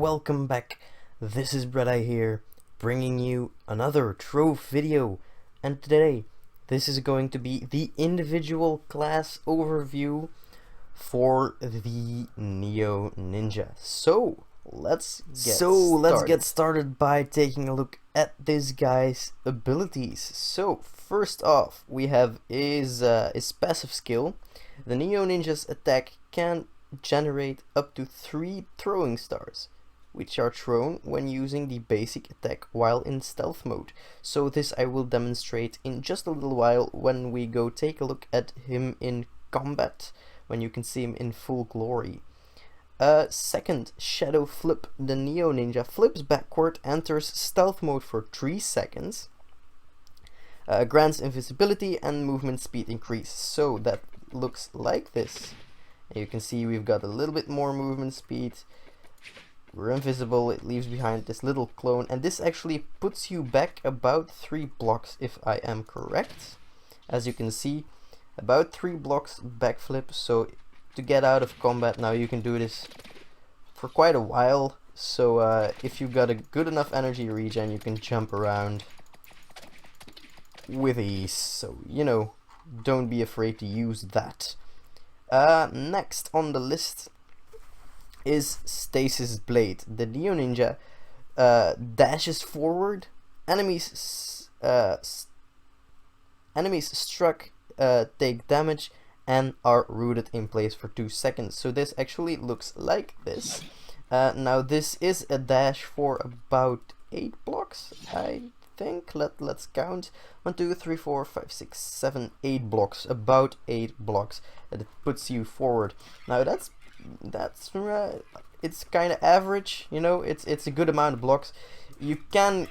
welcome back. This is Breda here, bringing you another Trove video. And today, this is going to be the individual class overview for the neoninja. So, let's get started by taking a look at this guy's abilities. So, first off, we have his passive skill. The neoninja's attack can generate up to 3 throwing stars, which are thrown when using the basic attack while in stealth mode. So this I will demonstrate in just a little while when we go take a look at him in combat, when you can see him in full glory. Second, Shadow Flip. The neoninja flips backward, enters stealth mode for 3 seconds, grants invisibility and movement speed increase. So that looks like this. You can see we've got a little bit more movement speed. We're invisible. It leaves behind this little clone, and this actually puts you back about 3 blocks if I am correct. As you can see, about 3 blocks backflip. So to get out of combat now, you can do this for quite a while. So if you've got a good enough energy regen, you can jump around with ease. So, you know, don't be afraid to use that. Next on the list is Stasis Blade. The neoninja dashes forward. Enemies struck take damage and are rooted in place for 2 seconds. So this actually looks like this. Now this is a dash for about 8 blocks, I think. Let's count. 1, 2, 3, 4, 5, 6, 7, 8 blocks. About 8 blocks that it puts you forward. Now that's it's kind of average, you know. It's a good amount of blocks. You can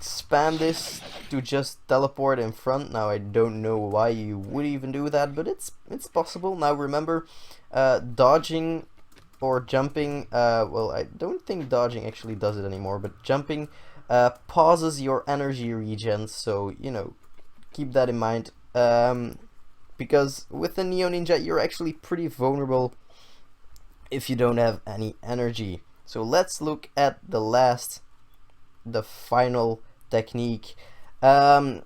spam this to just teleport in front. Now I don't know why you would even do that, but it's possible. Now remember, dodging or jumping, well, I don't think dodging actually does it anymore, but jumping pauses your energy regen, so you know, keep that in mind, because with the neoninja you're actually pretty vulnerable if you don't have any energy. So let's look at the final technique. The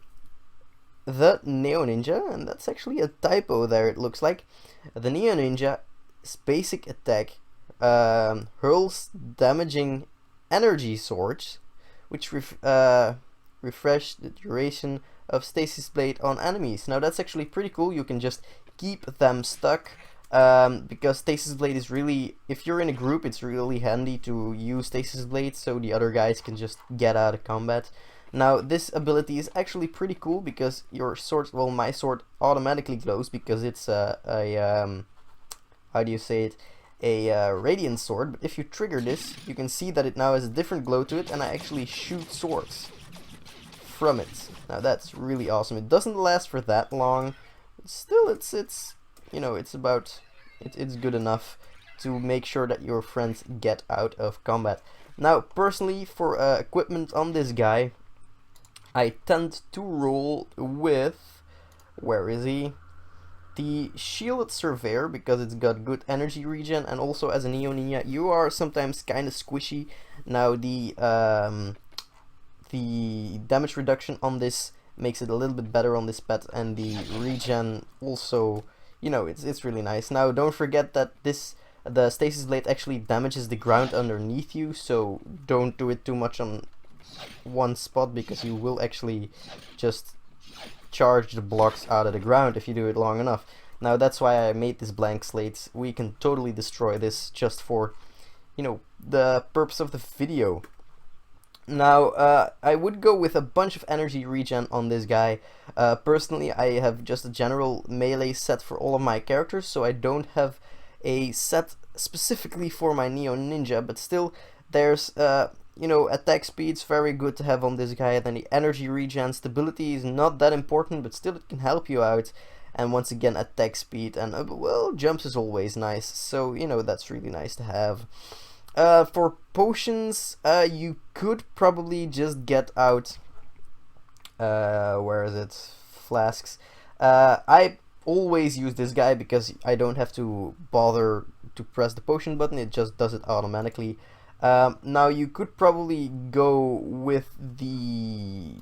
neoninja, and that's actually a typo there, it looks like. The neoninja's basic attack hurls damaging energy swords, which refresh the duration of Stasis Blade on enemies. Now that's actually pretty cool. You can just keep them stuck, because Stasis Blade is really, if you're in a group, it's really handy to use Stasis Blade so the other guys can just get out of combat. Now this ability is actually pretty cool because your sword, well, my sword automatically glows because it's how do you say it, a radiant sword. But if you trigger this, you can see that it now has a different glow to it, and I actually shoot swords from it. Now that's really awesome. It doesn't last for that long, but still it's you know, it's good enough to make sure that your friends get out of combat. Now personally, for equipment on this guy, I tend to roll with, where is he? The Shielded Surveyor, because it's got good energy regen, and also as a neoninja you are sometimes kind of squishy. Now the damage reduction on this makes it a little bit better on this pet, and the regen also, you know, it's really nice. Now don't forget that the Stasis Blade actually damages the ground underneath you, so don't do it too much on one spot because you will actually just charge the blocks out of the ground if you do it long enough. Now that's why I made this blank slate. We can totally destroy this just for, you know, the purpose of the video. Now I would go with a bunch of energy regen on this guy. Personally, I have just a general melee set for all of my characters, so I don't have a set specifically for my neoninja, but still there's you know, attack speed's very good to have on this guy. Then the energy regen, stability is not that important, but still it can help you out. And once again, attack speed, and well, jumps is always nice, so you know, that's really nice to have. For potions, you could probably just get out, where is it, flasks. I always use this guy because I don't have to bother to press the potion button, it just does it automatically. Now you could probably go with the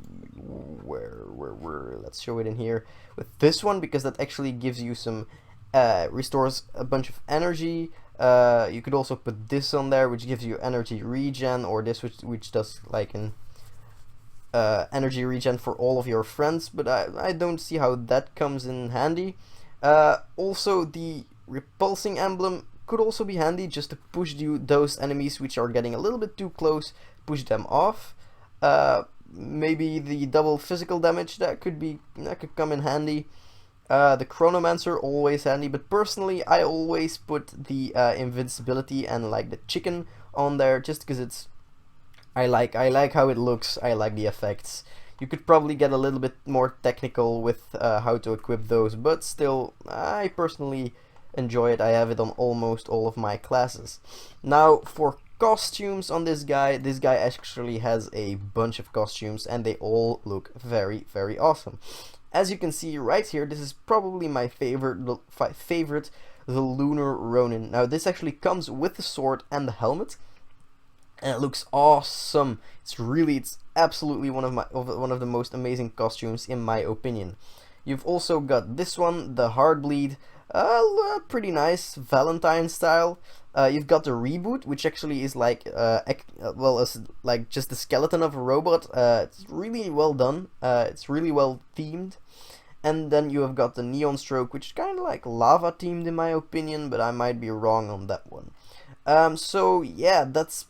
where let's show it in here with this one, because that actually gives you some restores a bunch of energy. You could also put this on there, which gives you energy regen, or this which does like an energy regen for all of your friends, but I don't see how that comes in handy. Also, the repulsing emblem could also be handy, just to push those enemies which are getting a little bit too close, push them off. Maybe the double physical damage, that could come in handy. The Chronomancer, always handy, but personally I always put the invincibility and like the chicken on there, just because I like how it looks, I like the effects. You could probably get a little bit more technical with how to equip those, but still, I personally enjoy it. I have it on almost all of my classes. Now, for costumes on this guy actually has a bunch of costumes, and they all look very, very awesome. As you can see right here, this is probably my favorite, the Lunar Ronin. Now, this actually comes with the sword and the helmet, and it looks awesome. It's absolutely one of the most amazing costumes in my opinion. You've also got this one, the Heartbleed, pretty nice, Valentine style. You've got the Reboot, which actually is like like just the skeleton of a robot. It's really well done. It's really well themed. And then you have got the Neon Stroke, which is kind of like lava themed in my opinion, but I might be wrong on that one. So yeah, that's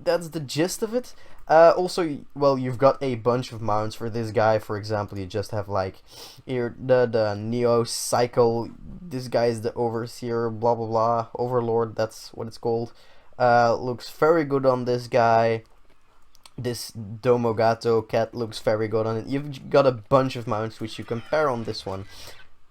the gist of it. Also, well, you've got a bunch of mounts for this guy. For example, you just have like here the Neo Cycle. This guy is the Overseer, blah blah blah, Overlord. That's what it's called. Looks very good on this guy. This Domogato cat looks very good on it. You've got a bunch of mounts which you can pair on this one.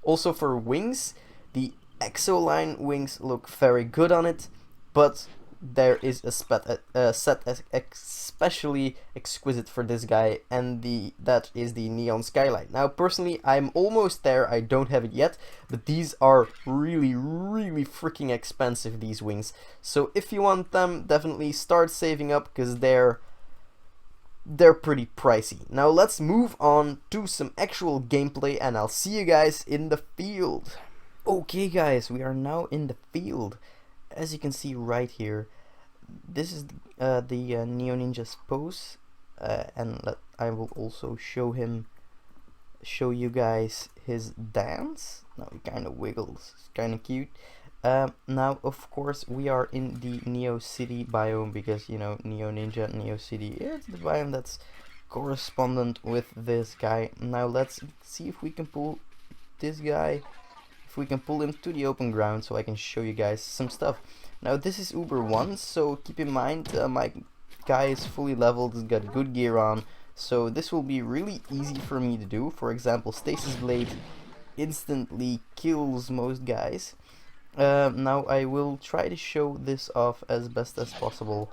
Also for wings, the Exoline wings look very good on it, but there is a set especially exquisite for this guy, and that is the Neon Skylight. Now personally, I'm almost there. I don't have it yet, but these are really freaking expensive, these wings. So if you want them, definitely start saving up, because they're pretty pricey. Now let's move on to some actual gameplay, and I'll see you guys in the field. Okay guys, we are now in the field. As you can see right here, this is the neoninja's pose, and I will also show you guys his dance. Now he kind of wiggles, it's kind of cute. Now of course we are in the Neo City biome, because you know, Neoninja, Neo City, it's the biome that's correspondent with this guy. Now let's see if we can pull this guy, if we can pull him to the open ground, so I can show you guys some stuff. Now this is Uber 1, so keep in mind my guy is fully leveled, he's got good gear on, so this will be really easy for me to do. For example, Stasis Blade instantly kills most guys. Now I will try to show this off as best as possible,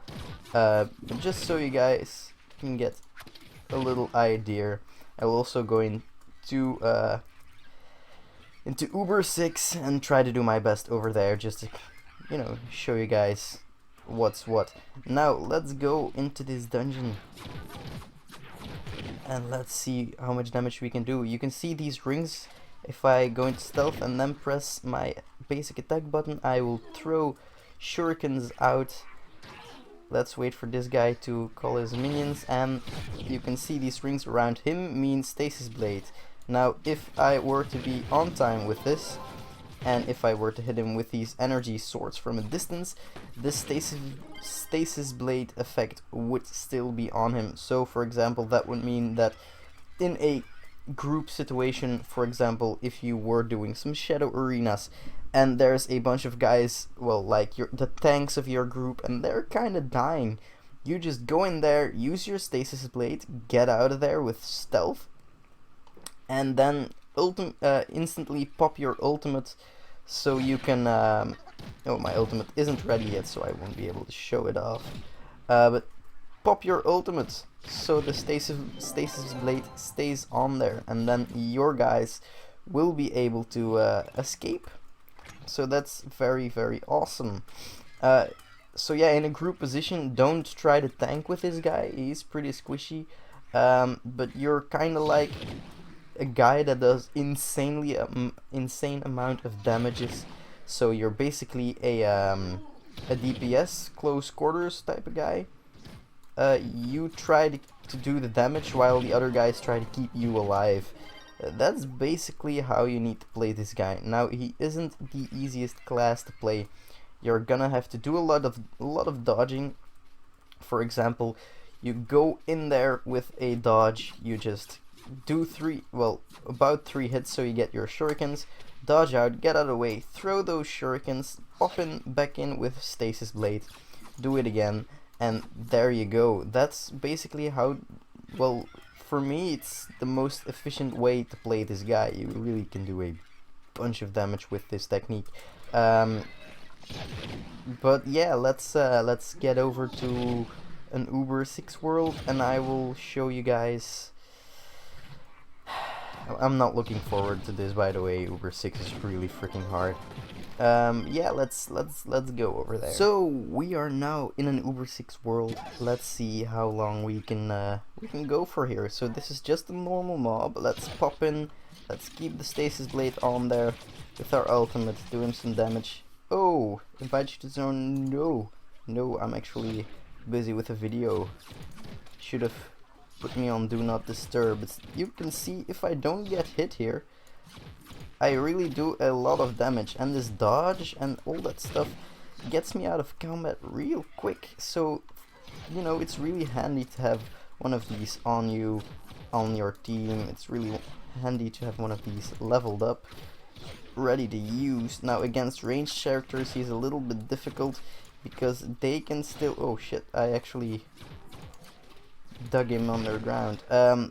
just so you guys can get a little idea. I will also go into Uber 6 and try to do my best over there, just to, you know, show you guys what's what. Now let's go into this dungeon and let's see how much damage we can do. You can see these rings. If I go into stealth and then press my basic attack button, I will throw shurikens out. Let's wait for this guy to call his minions, and you can see these rings around him mean Stasis Blade. Now if I were to be on time with this, and if I were to hit him with these energy swords from a distance, this Stasis Blade effect would still be on him. So for example, that would mean that in a group situation, for example, if you were doing some shadow arenas and there's a bunch of guys, well, like the tanks of your group, and they're kind of dying, you just go in there, use your Stasis Blade, get out of there with stealth, and then instantly pop your ultimate, so you can oh, my ultimate isn't ready yet, so I won't be able to show it off, but pop your ultimate so the Stasis Blade stays on there, and then your guys will be able to escape. So that's very awesome. So yeah, in a group position, don't try to tank with this guy. He's pretty squishy. But you're kind of like a guy that does insane amount of damages. So you're basically a DPS, close quarters type of guy. You try to do the damage while the other guys try to keep you alive. That's basically how you need to play this guy. Now, he isn't the easiest class to play. You're gonna have to do a lot of dodging. For example, you go in there with a dodge, you just do about 3 hits, so you get your shurikens, dodge out, get out of the way, throw those shurikens, pop in back in with stasis blade, do it again, and there you go. That's basically how, well, for me it's the most efficient way to play this guy. You really can do a bunch of damage with this technique. But yeah, let's get over to an Uber 6 world, and I will show you guys. I'm not looking forward to this, by the way. Uber 6 is really freaking hard. Yeah, let's go over there. So we are now in an Uber 6 world. Let's see how long we can go for here. So this is just a normal mob. Let's pop in. Let's keep the stasis blade on there with our ultimate, do him some damage. Oh, invite you to zone. No, I'm actually busy with a video. Should have put me on do not disturb. You can see if I don't get hit here, I really do a lot of damage, and this dodge and all that stuff gets me out of combat real quick. So, you know, it's really handy to have one of these on you, on your team. It's really handy to have one of these leveled up, ready to use. Now, against ranged characters, he's a little bit difficult because they can still... Oh shit, I actually dug him underground.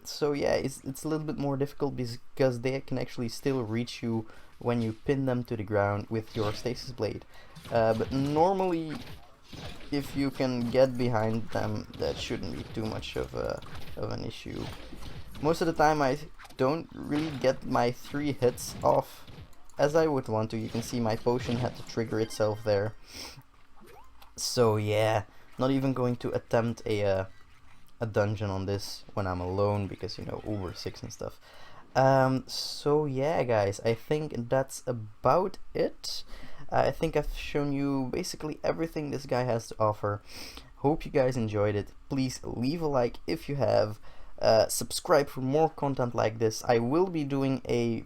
So yeah, it's a little bit more difficult because they can actually still reach you when you pin them to the ground with your stasis blade. But normally, if you can get behind them, that shouldn't be too much of an issue. Most of the time I don't really get my 3 hits off as I would want to. You can see my potion had to trigger itself there. So yeah, not even going to attempt a dungeon on this when I'm alone, because, you know, Uber 6 and stuff. So yeah, guys, I think that's about it. I think I've shown you basically everything this guy has to offer. Hope you guys enjoyed it. Please leave a like if you have. Subscribe for more content like this. I will be doing a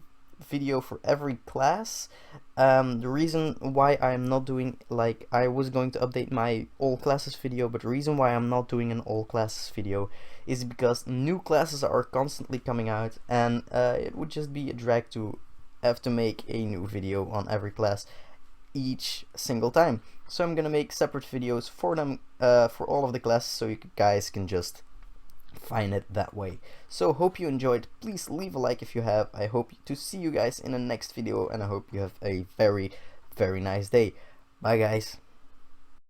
video for every class. The reason why I'm not doing, like, I was going to update my all classes video, but the reason why I'm not doing an all classes video is because new classes are constantly coming out, and it would just be a drag to have to make a new video on every class each single time. So I'm gonna make separate videos for them, for all of the classes, so you guys can just find it that way. So hope you enjoyed. Please leave a like if you have. I hope to see you guys in the next video, and I hope you have a very nice day. Bye guys.